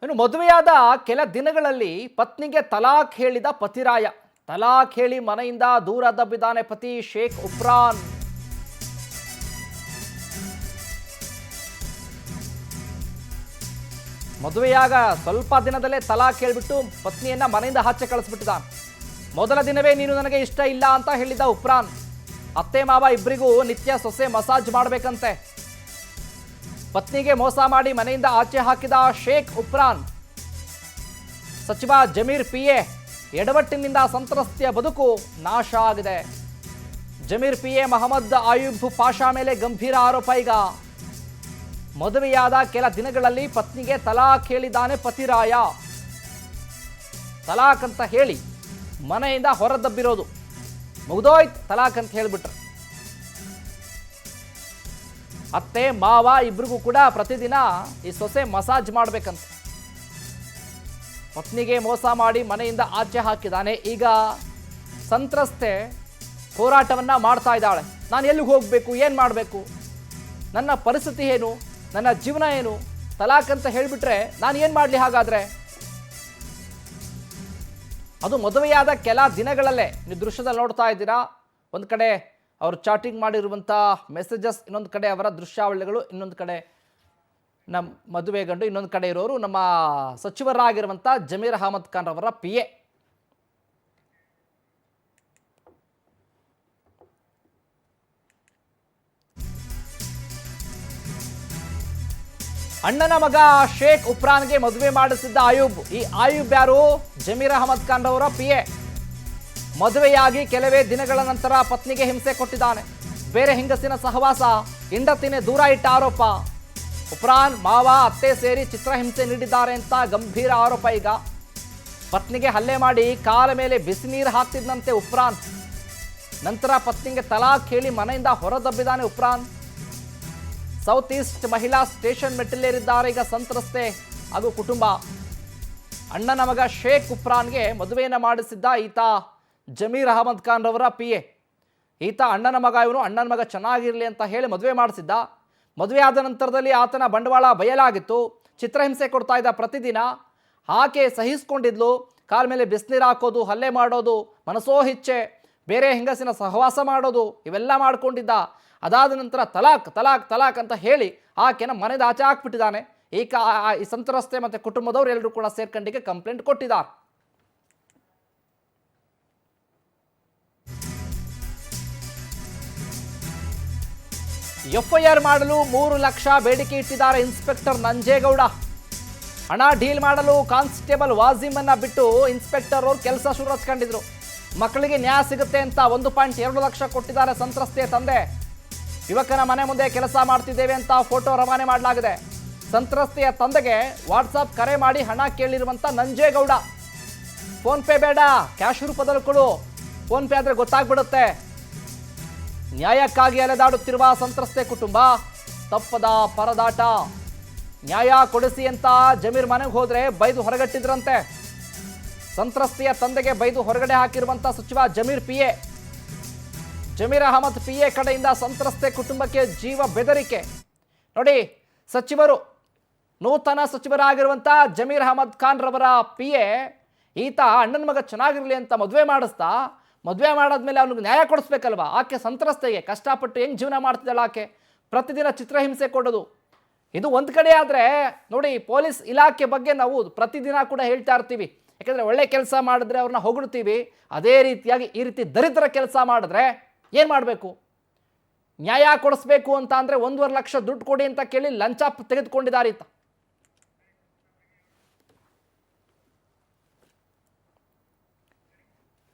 ಇನ್ನು ಮದುವೆಯಾದ ಕೆಲ ದಿನಗಳಲ್ಲಿ ಪತ್ನಿಗೆ ತಲಾಖ್ ಹೇಳಿದ ಪತಿರಾಯ. ತಲಾಖ್ ಹೇಳಿ ಮನೆಯಿಂದ ದೂರ ದಬ್ಬಿದ್ದಾನೆ ಪತಿ ಶೇಖ್ ಉಫ್ರಾನ್. ಮದುವೆಯಾಗ ಸ್ವಲ್ಪ ದಿನದಲ್ಲೇ ತಲಾಖ್ ಹೇಳಿಬಿಟ್ಟು ಪತ್ನಿಯನ್ನ ಮನೆಯಿಂದ ಆಚೆ ಕಳಿಸ್ಬಿಟ್ಟಿದ್ದಾನೆ. ಮೊದಲ ದಿನವೇ ನೀನು ನನಗೆ ಇಷ್ಟ ಇಲ್ಲ ಅಂತ ಹೇಳಿದ ಉಫ್ರಾನ್. ಅತ್ತೆ ಮಾವ ಇಬ್ಬರಿಗೂ ನಿತ್ಯ ಸೊಸೆ ಮಸಾಜ್ ಮಾಡಬೇಕಂತೆ. ಪತ್ನಿಗೆ ಮೋಸ ಮಾಡಿ ಮನೆಯಿಂದ ಆಚೆ ಹಾಕಿದ ಶೇಖ್ ಉಫ್ರಾನ್. ಸಚಿವ ಜಮೀರ್ ಪಿಎ ಎಡವಟ್ಟಿನಿಂದ ಸಂತ್ರಸ್ತೆಯ ಬದುಕು ನಾಶ ಆಗಿದೆ. ಜಮೀರ್ ಪಿಎ ಮಹಮ್ಮದ್ ಆಯುಬ್ ಪಾಷಾ ಮೇಲೆ ಗಂಭೀರ ಆರೋಪ ಈಗ. ಮದುವೆಯಾದ ಕೆಲ ದಿನಗಳಲ್ಲಿ ಪತ್ನಿಗೆ ತಲಾಖ್ ಹೇಳಿದ್ದಾನೆ ಪತಿರಾಯ. ತಲಾಖ್ ಅಂತ ಹೇಳಿ ಮನೆಯಿಂದ ಹೊರದಬ್ಬಿರೋದು. ಮುಗ್ದೋಯ್ತು ತಲಾಖ್ ಅಂತ ಹೇಳಿಬಿಟ್ರೆ. ಅತ್ತೆ ಮಾವ ಇಬ್ರಿಗೂ ಕೂಡ ಪ್ರತಿದಿನ ಈ ಸೊಸೆ ಮಸಾಜ್ ಮಾಡ್ಬೇಕಂತ. ಪತ್ನಿಗೆ ಮೋಸ ಮಾಡಿ ಮನೆಯಿಂದ ಆಚೆ ಹಾಕಿದ್ದಾನೆ. ಈಗ ಸಂತ್ರಸ್ತೆ ಹೋರಾಟವನ್ನ ಮಾಡ್ತಾ ಇದ್ದಾಳೆ. ನಾನು ಎಲ್ಲಿಗೆ ಹೋಗಬೇಕು, ಏನು ಮಾಡಬೇಕು, ನನ್ನ ಪರಿಸ್ಥಿತಿ ಏನು, ನನ್ನ ಜೀವನ ಏನು, ತಲಾಖ್ ಅಂತ ಹೇಳಿಬಿಟ್ರೆ ನಾನು ಏನು ಮಾಡಲಿ ಹಾಗಾದ್ರೆ? ಅದು ಮದುವೆಯಾದ ಕೆಲ ದಿನಗಳಲ್ಲೇ. ನೀವು ದೃಶ್ಯದಲ್ಲಿ ನೋಡ್ತಾ ಇದ್ದೀರಾ, ಒಂದು ಕಡೆ ಅವರು ಚಾಟಿಂಗ್ ಮಾಡಿರುವಂಥ ಮೆಸೇಜಸ್, ಇನ್ನೊಂದು ಕಡೆ ಅವರ ದೃಶ್ಯಾವಳಿಗಳು, ಇನ್ನೊಂದು ಕಡೆ ನಮ್ಮ ಮದುವೆ ಗಂಡು, ಇನ್ನೊಂದು ಕಡೆ ಇರೋರು ನಮ್ಮ ಸಚಿವರಾಗಿರುವಂಥ ಜಮೀರ್ ಅಹಮದ್ ಖಾನ್ ಅವರ PA. ಅಣ್ಣನ ಮಗ ಶೇಖ್ ಉಫ್ರಾನ್ಗೆ ಮದುವೆ ಮಾಡಿಸಿದ್ದ ಆಯುಬ್. ಈ ಆಯುಬ್ ಯಾರು? ಜಮೀರ್ ಅಹಮದ್ ಖಾನ್ ಅವರ PA. ಮದುವೆಯಾಗಿ ಕೆಲವೇ ದಿನಗಳ ನಂತರ ಪತ್ನಿಗೆ ಹಿಂಸೆ ಕೊಟ್ಟಿದ್ದಾನೆ. ಬೇರೆ ಹೆಂಗಸಿನ ಸಹವಾಸ, ಹೆಂಡತಿನೇ ದೂರ ಇಟ್ಟ ಆರೋಪ. ಉಫ್ರಾನ್ ಮಾವ ಅತ್ತೆ ಸೇರಿ ಚಿತ್ರಹಿಂಸೆ ನೀಡಿದ್ದಾರೆ ಅಂತ ಗಂಭೀರ ಆರೋಪ ಈಗ. ಪತ್ನಿಗೆ ಹಲ್ಲೆ ಮಾಡಿ ಕಾಲ ಮೇಲೆ ಬಿಸಿ ನೀರು ಹಾಕ್ತಿದ್ದಂತೆ ಉಫ್ರಾನ್. ನಂತರ ಪತ್ನಿಗೆ ತಲಾಖ್ ಹೇಳಿ ಮನೆಯಿಂದ ಹೊರದಬ್ಬಿದ್ದಾನೆ ಉಫ್ರಾನ್. ಸೌತ್ ಈಸ್ಟ್ ಮಹಿಳಾ ಸ್ಟೇಷನ್ ಮೆಟ್ಟಿಲೇರಿದ್ದಾರೆ ಈಗ ಸಂತ್ರಸ್ತೆ ಹಾಗೂ ಕುಟುಂಬ. ಅಣ್ಣನ ಮಗ ಶೇಖ್ ಉಫ್ರಾನ್ಗೆ ಮದುವೆಯನ್ನು ಮಾಡಿಸಿದ್ದ ಈತ ಜಮೀರ್ ಅಹಮದ್ ಖಾನ್ ರವರ PA. ಈತ ಅಣ್ಣನ ಮಗ, ಇವನು ಅಣ್ಣನ ಮಗ ಚೆನ್ನಾಗಿರಲಿ ಅಂತ ಹೇಳಿ ಮದುವೆ ಮಾಡಿಸಿದ್ದ. ಮದುವೆ ಆದ ನಂತರದಲ್ಲಿ ಆತನ ಬಂಡವಾಳ ಬಯಲಾಗಿತ್ತು. ಚಿತ್ರಹಿಂಸೆ ಕೊಡ್ತಾ ಇದ್ದ ಪ್ರತಿದಿನ. ಆಕೆ ಸಹಿಸ್ಕೊಂಡಿದ್ಲು. ಕಾಲ ಮೇಲೆ ಬಿಸಿನೀರು ಹಾಕೋದು, ಹಲ್ಲೆ ಮಾಡೋದು, ಮನಸೋ ಇಚ್ಛೆ ಬೇರೆ ಹೆಂಗಸಿನ ಸಹವಾಸ ಮಾಡೋದು, ಇವೆಲ್ಲ ಮಾಡ್ಕೊಂಡಿದ್ದ. ಅದಾದ ನಂತರ ತಲಾಖ್ ತಲಾಖ್ ತಲಾಖ್ ಅಂತ ಹೇಳಿ ಆಕೆನ ಮನೆದ ಆಚೆ ಹಾಕ್ಬಿಟ್ಟಿದ್ದಾನೆ. ಈ ಸಂತ್ರಸ್ತೆ ಮತ್ತು ಕುಟುಂಬದವರು ಎಲ್ಲರೂ ಕೂಡ ಸೇರ್ಕಂಡಿಗೆ ಕಂಪ್ಲೇಂಟ್ ಕೊಟ್ಟಿದ್ದಾರೆ. FIR ಮಾಡಲು 3 ಲಕ್ಷ ಬೇಡಿಕೆ ಇಟ್ಟಿದ್ದಾರೆ ಇನ್ಸ್ಪೆಕ್ಟರ್ ನಂಜೇಗೌಡ. ಹಣ ಡೀಲ್ ಮಾಡಲು ಕಾನ್ಸ್ಟೇಬಲ್ ವಾಸಿಮನ್ನ ಬಿಟ್ಟು ಇನ್ಸ್ಪೆಕ್ಟರ್ ಅವರು ಕೆಲಸ ಶುರು ಹಚ್ಕೊಂಡಿದ್ರು. ಮಕ್ಕಳಿಗೆ ನ್ಯಾಯ ಸಿಗುತ್ತೆ ಅಂತ 1.2 ಲಕ್ಷ ಕೊಟ್ಟಿದ್ದಾರೆ ಸಂತ್ರಸ್ತೆಯ ತಂದೆ. ಯುವಕನ ಮನೆ ಮುಂದೆ ಕೆಲಸ ಮಾಡ್ತಿದ್ದೇವೆ ಅಂತ ಫೋಟೋ ರವಾನೆ ಮಾಡಲಾಗಿದೆ. ಸಂತ್ರಸ್ತೆಯ ತಂದೆಗೆ ವಾಟ್ಸಾಪ್ ಕರೆ ಮಾಡಿ ಹಣ ಕೇಳಿರುವಂತ ನಂಜೇಗೌಡ. ಫೋನ್ ಪೇ ಬೇಡ, ಕ್ಯಾಶ್ ರೂಪದಲ್ಲಿ ಕೊಡು, ಫೋನ್ ಪೇ ಆದರೆ ಗೊತ್ತಾಗ್ಬಿಡುತ್ತೆ. ನ್ಯಾಯಕ್ಕಾಗಿ ಅಲೆದಾಡುತ್ತಿರುವ ಸಂತ್ರಸ್ತೆ ಕುಟುಂಬ ತಪ್ಪದ ಪರದಾಟ. ನ್ಯಾಯ ಕೊಡಿಸಿ ಅಂತ ಜಮೀರ್ ಮನೆಗೆ ಹೋದ್ರೆ ಬೈದು ಹೊರಗಟ್ಟಿದ್ರಂತೆ. ಸಂತ್ರಸ್ತೆಯ ತಂದೆಗೆ ಬೈದು ಹೊರಗಡೆ ಹಾಕಿರುವಂತ ಸಚಿವ ಜಮೀರ್ PA. ಜಮೀರ್ ಅಹಮದ್ PA ಕಡೆಯಿಂದ ಸಂತ್ರಸ್ತೆ ಕುಟುಂಬಕ್ಕೆ ಜೀವ ಬೆದರಿಕೆ. ನೋಡಿ, ಸಚಿವರು, ನೂತನ ಸಚಿವರಾಗಿರುವಂಥ ಜಮೀರ್ ಅಹಮದ್ ಖಾನ್ ರವರ PA ಈತ ಅಣ್ಣನ ಮಗ ಚೆನ್ನಾಗಿರಲಿ ಅಂತ ಮದುವೆ ಮಾಡಿಸ್ತಾ, ಮದುವೆ ಮಾಡಾದ್ಮೇಲೆ ಅವನಿಗೆ ನ್ಯಾಯ ಕೊಡಿಸ್ಬೇಕಲ್ವಾ? ಆಕೆ ಸಂತ್ರಸ್ತೆಗೆ ಕಷ್ಟಪಟ್ಟು ಹೆಂಗೆ ಜೀವನ ಮಾಡ್ತಿದ್ದಾಳೆ ಆಕೆ? ಪ್ರತಿದಿನ ಚಿತ್ರಹಿಂಸೆ ಕೊಡೋದು. ಇದು ಒಂದು ಕಡೆ ಆದರೆ ನೋಡಿ, ಪೊಲೀಸ್ ಇಲಾಖೆ ಬಗ್ಗೆ ನಾವು ಪ್ರತಿದಿನ ಕೂಡ ಹೇಳ್ತಾ ಇರ್ತೀವಿ. ಯಾಕೆಂದರೆ ಒಳ್ಳೆ ಕೆಲಸ ಮಾಡಿದ್ರೆ ಅವ್ರನ್ನ ಹೊಗಳ್ತೀವಿ. ಅದೇ ರೀತಿಯಾಗಿ ಈ ರೀತಿ ದರಿದ್ರ ಕೆಲಸ ಮಾಡಿದ್ರೆ ಏನು ಮಾಡಬೇಕು? ನ್ಯಾಯ ಕೊಡಿಸ್ಬೇಕು ಅಂತ ಅಂದರೆ 1.5 ಲಕ್ಷ ದುಡ್ಡು ಕೊಡಿ ಅಂತ ಕೇಳಿ ಲಂಚ ತೆಗೆದುಕೊಂಡಿದ್ದಾರೆ ಈತ.